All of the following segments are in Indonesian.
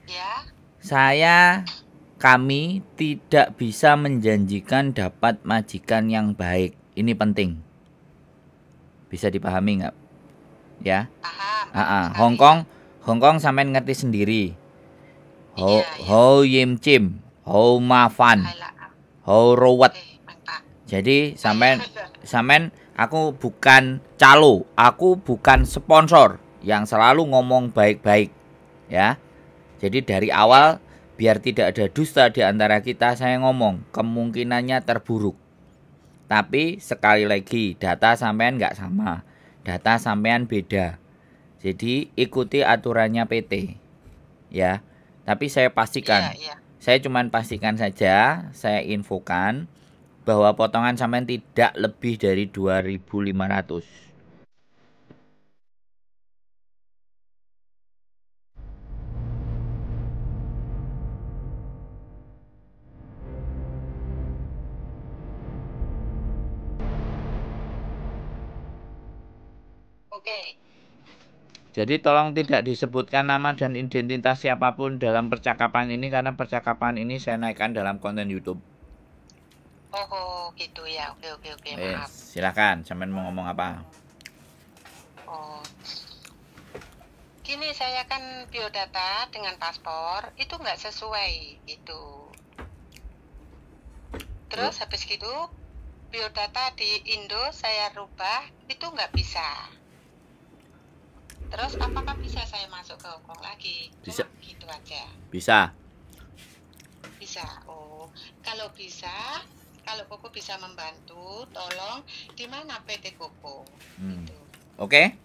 Ya. Kami tidak bisa menjanjikan dapat majikan yang baik. Ini penting. Bisa dipahami nggak? Ya. Paham sekali ya. Hongkong sampean ngerti sendiri. Iya, ya. Ho Yim Chim, Ho Ma Fan, Alah, Ho Rowet. oke, mantap. Jadi Iya. sampean aku bukan calo, aku bukan sponsor yang selalu ngomong baik-baik, ya. Jadi dari awal biar tidak ada dusta di antara kita, saya ngomong kemungkinannya terburuk. Tapi sekali lagi data sampean nggak sama, data sampean beda. Jadi ikuti aturannya PT, ya. Tapi saya pastikan, Iya. saya cuman pastikan saja, saya infokan bahwa potongan sampean tidak lebih dari 2.500. Oke. Jadi tolong tidak disebutkan nama dan identitas siapapun dalam percakapan ini karena percakapan ini saya naikkan dalam konten YouTube. Oh, gitu ya. Oke, maaf. Silakan, sampean mau ngomong apa? Oh. Gini, saya kan biodata dengan paspor itu nggak sesuai gitu. Terus habis gitu biodata di Indo saya rubah itu nggak bisa. Terus apakah bisa saya masuk ke Hongkong lagi? Bisa. Cuma gitu aja. Bisa. Bisa. Oh, kalau bisa, kalau Koko bisa membantu, tolong di mana PT Koko? Gitu. Oke.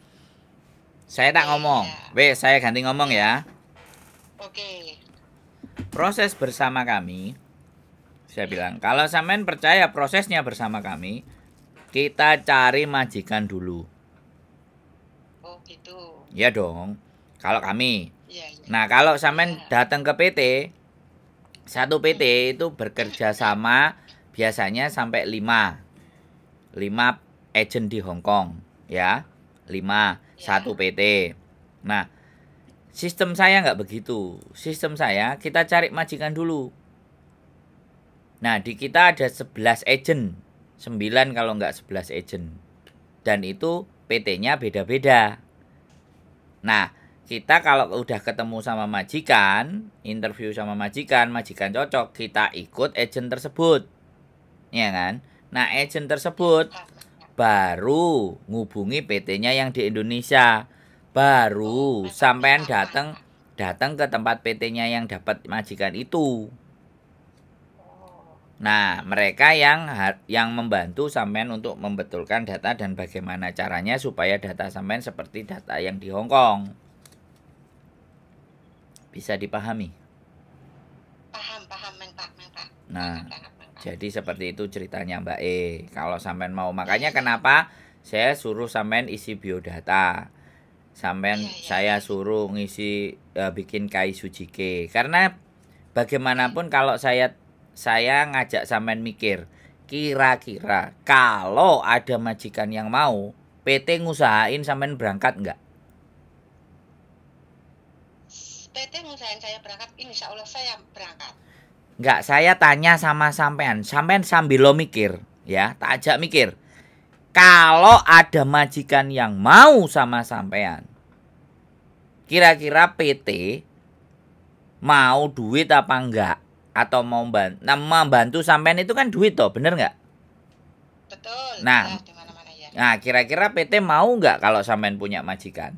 Saya tak ngomong. Ya. Saya ganti ngomong ya. Oke. Proses bersama kami, saya bilang, kalau sampean percaya prosesnya bersama kami, kita cari majikan dulu. Oh, gitu. Ya dong. Kalau kami. Iya. Nah, kalau sampean datang ke PT, satu PT itu bekerja sama biasanya sampai 5 agent di Hongkong, ya. 5 satu PT. Nah, sistem saya nggak begitu. Sistem saya kita cari majikan dulu. Nah, di kita ada 11 agent. 9 kalau nggak 11 agent. Dan itu PT-nya beda-beda. Nah, kita kalau udah ketemu sama majikan, interview sama majikan cocok, kita ikut agent tersebut. Ya kan? Nah, agent tersebut baru ngubungi PT-nya yang di Indonesia. Baru sampean datang ke tempat PT-nya yang dapat majikan itu. Nah, mereka yang membantu sampean untuk membetulkan data dan bagaimana caranya supaya data sampean seperti data yang di Hong Kong. Bisa dipahami? Paham, Menta. Nah, jadi seperti itu ceritanya Mbak E. Kalau sampean mau, makanya kenapa saya suruh sampean isi biodata. Saya suruh ngisi bikin KAI Sujike. Karena bagaimanapun kalau saya ngajak sampean mikir, kira-kira kalau ada majikan yang mau, PT ngusahain sampean berangkat enggak? PT ngusahain saya berangkat, insya Allah saya berangkat. Enggak, saya tanya sama sampean. Sampean sambil lo mikir, ya, tak ajak mikir. Kalau ada majikan yang mau sama sampean, kira-kira PT mau duit apa enggak? Atau mau membantu sampean itu kan duit toh, bener nggak? Betul. Nah, ya. Nah, kira-kira PT mau nggak kalau sampean punya majikan?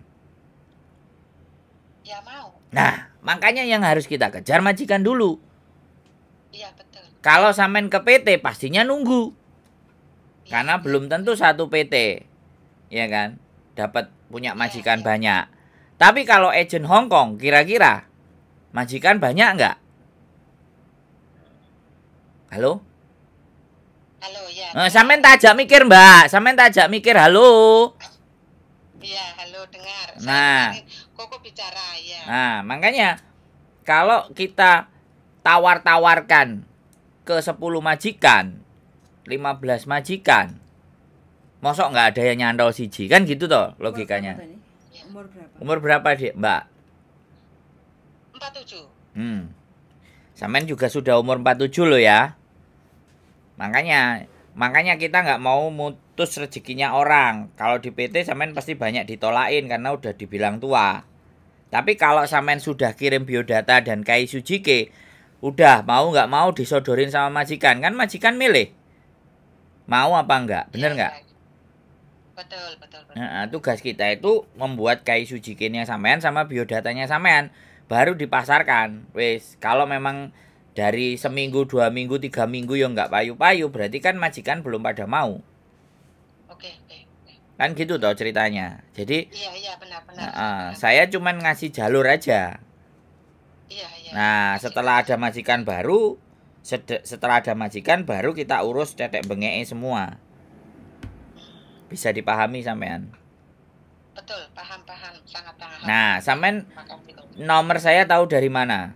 Ya mau. Nah, makanya yang harus kita kejar majikan dulu. Iya, betul. Kalau sampean ke PT pastinya nunggu. Karena belum tentu satu PT, ya kan, dapat punya majikan banyak. Tapi kalau agent Hong Kong, kira-kira majikan banyak nggak? Halo? Ya. Sampean tak ajak mikir, Mbak. Sampean tak ajak mikir, halo. Iya, halo, dengar. Nah, Koko bicara, ya. Nah, makanya kalau kita tawar-tawarkan ke 10 majikan, 15 majikan, mosok nggak ada yang nyantol siji, kan gitu toh logikanya. Umur berapa? Umur berapa, Dek, Mbak? 47. Sampean juga sudah umur 47 loh ya. Makanya kita nggak mau mutus rezekinya orang. Kalau di PT sampean pasti banyak ditolain karena udah dibilang tua. Tapi kalau sampean sudah kirim biodata dan KI Sujike, udah mau nggak mau disodorin sama majikan. Kan majikan milih. Mau apa enggak? Bener nggak? Betul. Nah, tugas kita itu membuat KI Sujike-nya sampean sama biodatanya sampean. Baru dipasarkan. Wes, kalau memang dari seminggu, 2 minggu, 3 minggu yang nggak payu-payu, berarti kan majikan belum pada mau. Oke. Kan gitu toh ceritanya. Jadi Iya, benar. saya cuman ngasih jalur aja. Iya. Nah, setelah ada majikan baru, kita urus tetek bengeke semua. Bisa dipahami sampean? Betul, paham, sangat paham. Nah, sampean nomor saya tahu dari mana?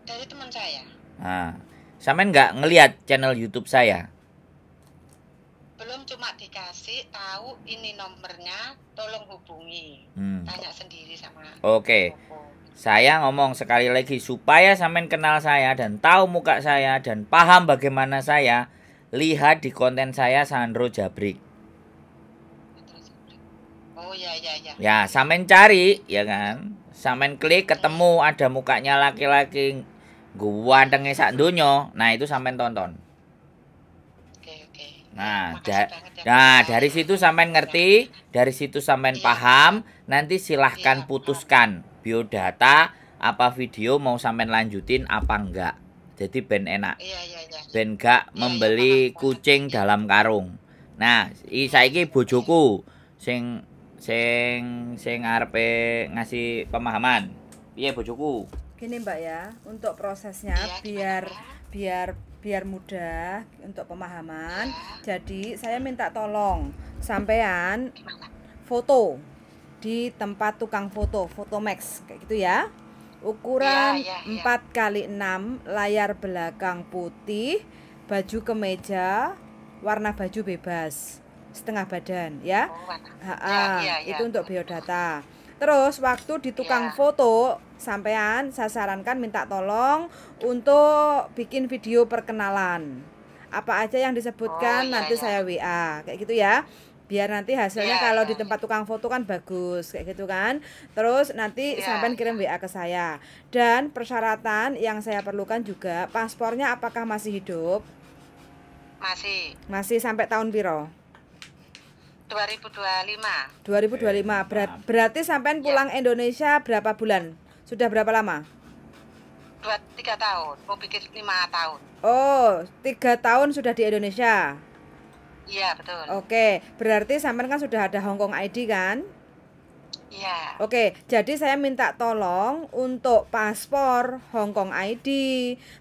Dari teman saya. Nah, sampean nggak ngelihat channel YouTube saya? Belum, cuma dikasih tahu ini nomornya, tolong hubungi. Tanya sendiri sama. Oke. Saya ngomong sekali lagi supaya sampean kenal saya dan tahu muka saya dan paham bagaimana saya, lihat di konten saya Sandro Jabrik. Oh iya. Ya, sampean cari ya kan. Sampean klik ketemu ada mukanya laki-laki gantenge sak donya. Nah, itu sampean tonton. Oke. Nah, ya, dari situ sampean ngerti, dari situ sampean paham, nanti silahkan putuskan biodata apa video mau sampean lanjutin apa enggak. Jadi ben enak. Iya. Ben gak membeli kucing dalam karung. Nah, saiki bojoku sing arepe ngasih pemahaman. Piye bojoku? Gini Mbak ya, untuk prosesnya biar mudah untuk pemahaman. Jadi saya minta tolong sampean foto di tempat tukang foto, Fotomax kayak gitu ya. Ukuran 4x6, layar belakang putih, baju kemeja, warna baju bebas, setengah badan ya. Itu untuk biodata. Terus waktu di tukang foto sampean saya sarankan minta tolong untuk bikin video perkenalan. Apa aja yang disebutkan nanti saya WA kayak gitu ya. Biar nanti hasilnya kalau di tempat tukang foto kan bagus kayak gitu kan. Terus nanti sampean kirim WA ke saya. Dan persyaratan yang saya perlukan juga, paspornya apakah masih hidup? Masih sampai tahun piro? 2025. Berarti sampean pulang Indonesia berapa bulan? Sudah berapa lama? 3 tahun, mau bikin 5 tahun. Oh, 3 tahun sudah di Indonesia. Iya, betul. Oke, berarti sampean kan sudah ada Hongkong ID kan? Iya. Oke, jadi saya minta tolong untuk paspor, Hongkong ID,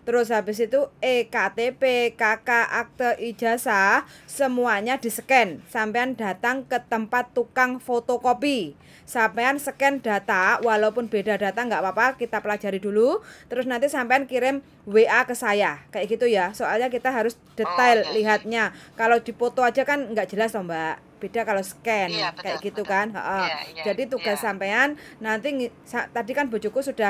terus habis itu EKTP, KK, akte ijazah, semuanya di-scan. Sampean datang ke tempat tukang fotokopi. Sampean scan data, walaupun beda data nggak apa-apa, kita pelajari dulu. Terus nanti sampean kirim WA ke saya, kayak gitu ya. Soalnya kita harus detail lihatnya. Kalau di foto aja kan nggak jelas toh Mbak. Beda kalau scan kayak gitu kan. Jadi tugas sampean nanti tadi kan bojoku sudah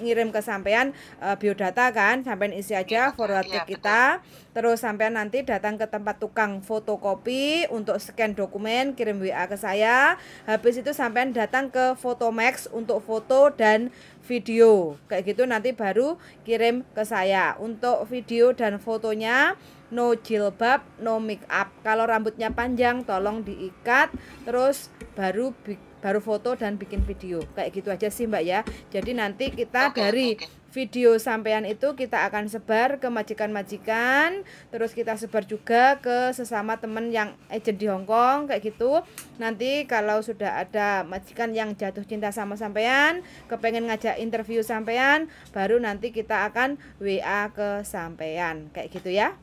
ngirim ke sampean biodata kan, sampean isi aja forward ke kita. Terus sampean nanti datang ke tempat tukang fotokopi untuk scan dokumen, kirim WA ke saya. Habis itu sampean datang ke Fotomax untuk foto dan video kayak gitu, nanti baru kirim ke saya. Untuk video dan fotonya no jilbab, no make up. Kalau rambutnya panjang tolong diikat, terus baru foto dan bikin video. Kayak gitu aja sih Mbak ya. Jadi nanti kita dari video sampean itu kita akan sebar ke majikan-majikan, terus kita sebar juga ke sesama temen yang agent di Hongkong kayak gitu. Nanti kalau sudah ada majikan yang jatuh cinta sama sampean, kepengen ngajak interview sampean, baru nanti kita akan WA ke sampean kayak gitu ya.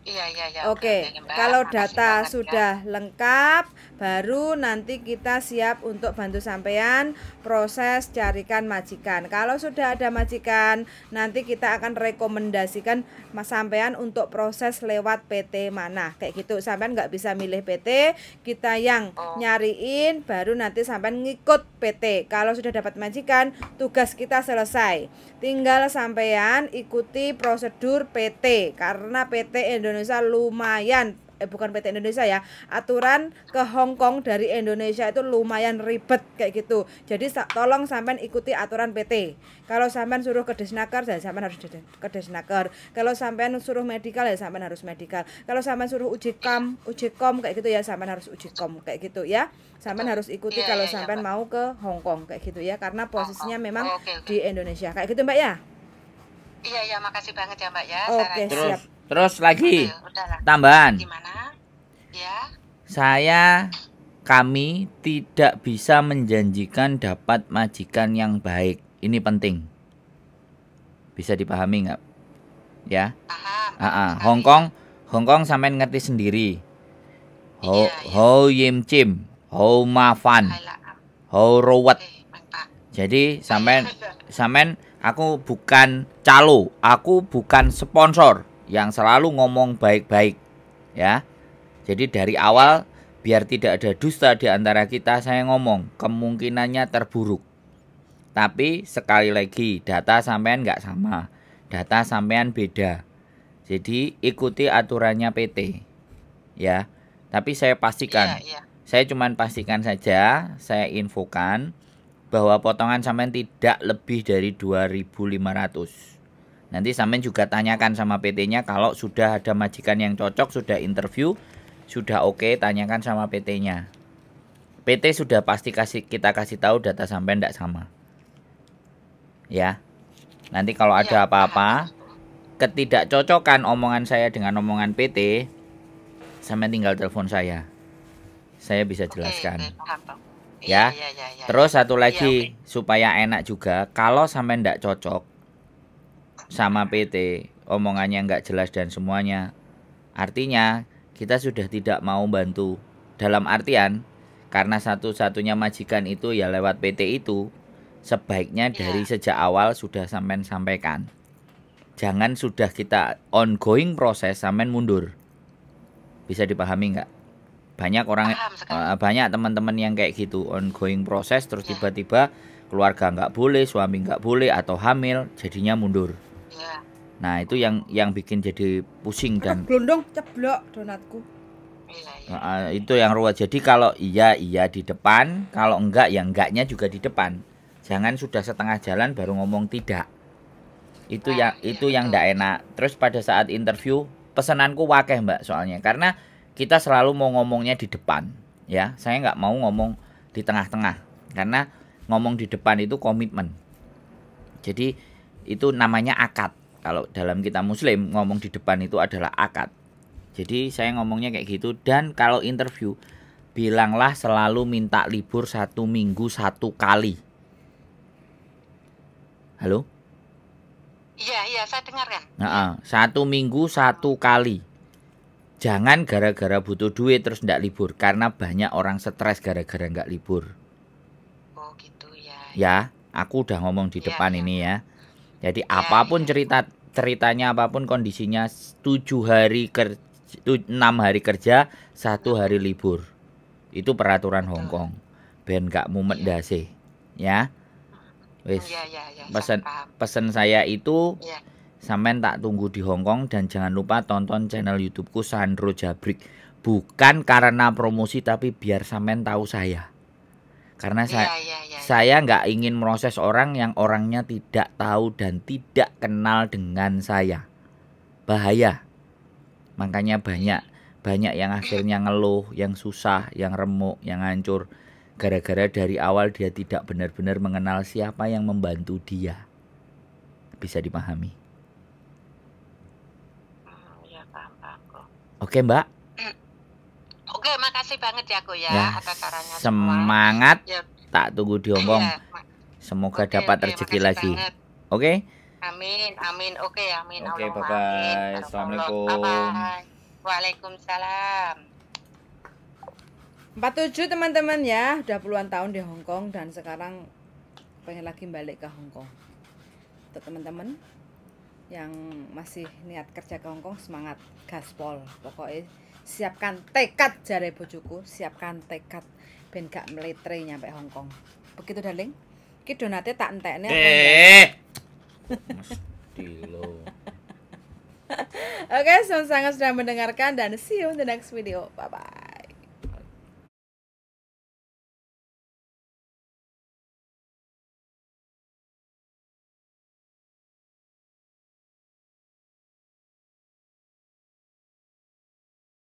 Iya. Oke, Mbak. kalau Makasih data banget, ya. sudah lengkap, baru nanti kita siap untuk bantu sampean proses carikan majikan. Kalau sudah ada majikan, nanti kita akan rekomendasikan mas sampean untuk proses lewat PT mana. Kayak gitu, sampean nggak bisa milih PT, kita yang Oh. nyariin, baru nanti sampean ngikut PT. Kalau sudah dapat majikan, tugas kita selesai. Tinggal sampean ikuti prosedur PT, karena PT Indonesia lumayan bukan PT Indonesia ya, aturan ke Hong Kong dari Indonesia itu lumayan ribet kayak gitu. Jadi tolong sampean ikuti aturan PT. Kalau sampean suruh ke Disnaker, ya sampean harus ke Disnaker. Kalau sampean suruh medical, ya sampean harus medical. Kalau sampean suruh uji kom kayak gitu ya, sampean harus uji kom kayak gitu ya. Sampean harus ikuti kalau sampean Mbak. mau ke Hong Kong kayak gitu ya, karena posisinya memang Oke. di Indonesia kayak gitu Mbak ya. Iya, makasih banget ya Mbak ya. Oke, sarannya. siap. Terus lagi Udahlah. tambahan. Gimana? Ya. Kami tidak bisa menjanjikan dapat majikan yang baik. Ini penting. Bisa dipahami nggak? Ya. Paham. Hong Kong sampean ngerti sendiri. Iya. Ho Yim Chim, Ho Ma Fan, Ho Rowet. Mantap. Jadi sampean aku bukan calo, aku bukan sponsor yang selalu ngomong baik-baik, ya. Jadi dari awal biar tidak ada dusta di antara kita, saya ngomong kemungkinannya terburuk. Tapi sekali lagi data sampean nggak sama, data sampean beda. Jadi ikuti aturannya PT, ya. Tapi saya pastikan, saya cuman pastikan saja, saya infokan bahwa potongan sampean tidak lebih dari 2.500. Nanti sampean juga tanyakan sama PT-nya kalau sudah ada majikan yang cocok, sudah interview, sudah oke, tanyakan sama PT-nya. PT sudah pasti kita kasih tahu data sampean tidak sama. Ya. Nanti kalau ada apa-apa, ketidakcocokan omongan saya dengan omongan PT, sampean tinggal telepon saya. Saya bisa jelaskan. Ya. Terus satu lagi supaya enak juga, kalau sampean tidak cocok sama PT, omongannya nggak jelas dan semuanya, artinya kita sudah tidak mau bantu. Dalam artian karena satu-satunya majikan itu ya lewat PT itu, sebaiknya dari sejak awal sudah sampean sampaikan. Jangan sudah kita ongoing proses sampean mundur. Bisa dipahami nggak? Banyak teman-teman yang kayak gitu, ongoing proses terus tiba-tiba keluarga nggak boleh, suami nggak boleh atau hamil, jadinya mundur. Nah itu yang bikin jadi pusing dan Glondong ceblok donatku. Itu yang ruwet. Jadi kalau iya di depan, kalau enggak ya enggaknya juga di depan. Jangan sudah setengah jalan baru ngomong tidak. Itu yang enggak enak. Terus pada saat interview pesananku wakeh Mbak, soalnya karena kita selalu mau ngomongnya di depan, ya. Saya nggak mau ngomong di tengah-tengah karena ngomong di depan itu komitmen. Jadi itu namanya akad. Kalau dalam kita muslim ngomong di depan itu adalah akad. Jadi saya ngomongnya kayak gitu. Dan kalau interview bilanglah selalu minta libur 1 minggu 1 kali. Halo? Iya saya dengarkan. 1 minggu 1 kali. Jangan gara-gara butuh duit terus ndak libur, karena banyak orang stres gara-gara nggak libur. Oh gitu ya. Ya, aku udah ngomong di depan ini ya. Jadi apapun ceritanya, apapun kondisinya, 6 hari kerja, 1 hari libur. Itu peraturan Hong Kong. Ben gak mumet dase, ya. Wis. Pesan saya itu sampean tak tunggu di Hong Kong, dan jangan lupa tonton channel YouTubeku Sandro Jabrik. Bukan karena promosi tapi biar sampean tahu saya. Karena saya nggak ingin proses orang yang orangnya tidak tahu dan tidak kenal dengan saya. Bahaya. Makanya banyak yang akhirnya ngeluh, yang susah, yang remuk, yang hancur. Gara-gara dari awal dia tidak benar-benar mengenal siapa yang membantu dia. Bisa dipahami. Ya, paham kok. Oke Mbak. Oke, makasih banget ya Ko ya atas sarannya. Semangat. Tak tunggu di Hong Kong. Semoga dapat rezeki lagi. Oke? Amin. Oke, amin. Oke, bye-bye. Assalamualaikum. Bye-bye. Waalaikumsalam. 47 teman-teman ya, udah puluhan tahun di Hong Kong dan sekarang pengen lagi balik ke Hong Kong. Untuk teman-teman yang masih niat kerja ke Hong Kong, semangat, gaspol. Pokoknya siapkan tekad, jare bojoku, siapkan tekad ben gak meletre nyampe Hong Kong. Begitu darling. Iki donate tak entekne apa enggak? Mesti lo. Oke, sangat sudah mendengarkan dan see you in the next video. Bye bye.